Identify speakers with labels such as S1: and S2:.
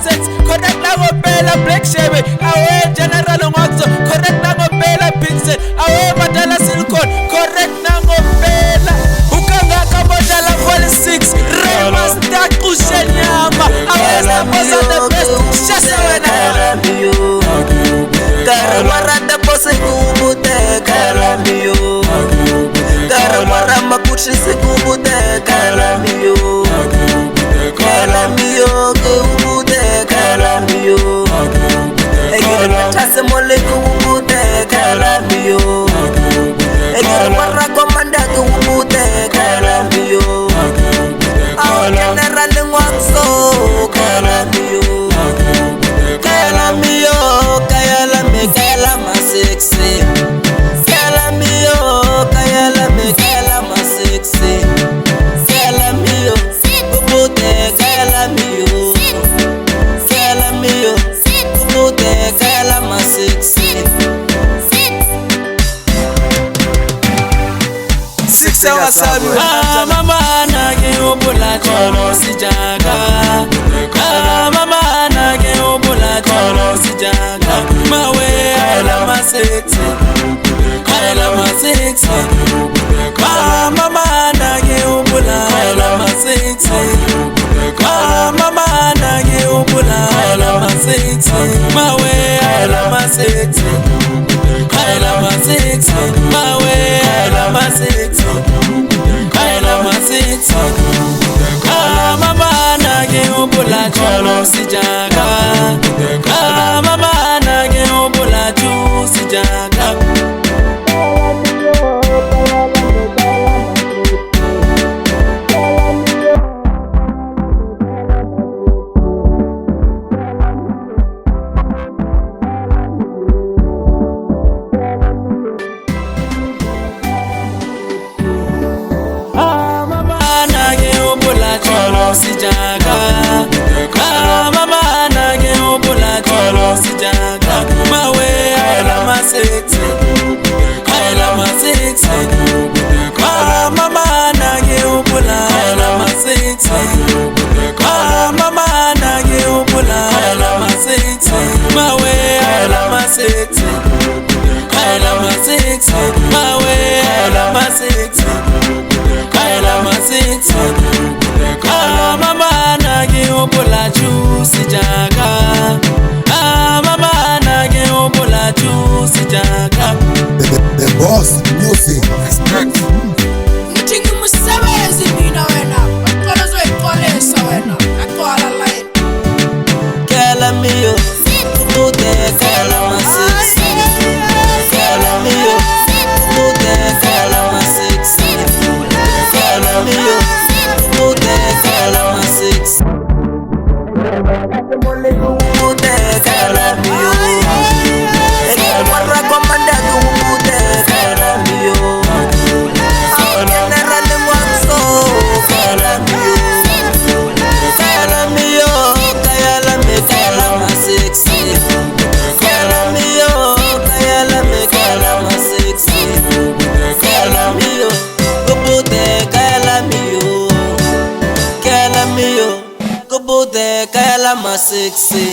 S1: sex correct na ngopela Black Shabby awe General Ngotso correct na ngopela Pixel awe Madala Silicon correct na ngopela ukangaka Modala 46 Remas Takushenyama awe Saposa the best shasa wena
S2: Karamarada bose kubute Karamiyo Karamarama kuchise kubute Karamiyo Karamiyo kubute Karamiyo Egere matase mole kubute Karamiyo Egere marako manda kubute Karamiyo Awa general ngwakso Karamiyo Karamiyo Kayala ma sexy Karamiyo Kayala ma sexy Karamiyo kubute Karamiyo Karamiyo kubute Kayala ma sexy 6 hours sabi
S1: mama nage obula cholo sijaga mama nage obula cholo sijaga mawe ayala ma sexy mama nage obula ayala ma sexy mama nage obula ayala ma sexy mawe ayala ma sexy mawe ayala ma sexy mama nage obula cholo sijaga mama nage obula chu sijaga sijaga mama nage obula cholo sijaga mawe ayala ma sexy mama nage obula ayala ma sexy mama nage obula ayala ma sexy mawe ayala ma sexy mawe ayala ma sexy mama nage obula chu sijaga mama nage obula chu sijaga
S3: The boss music
S4: Mtingi musebezi mina wena Atkola zoyikolesa wena Atkola line
S2: Karamiyo kubute Kayala ma sexy Karamiyo kubute Kayala ma sexy Karamiyo kubute Kayala ma sexy kubute Karamiyo Egere marako manda kubute Karamiyo Awa general ngwakso Karamiyo Karamiyo Kayala ma sexy Karamiyo Kayala ma sexy Karamiyo kubute Karamiyo kubute Kayala ma sexy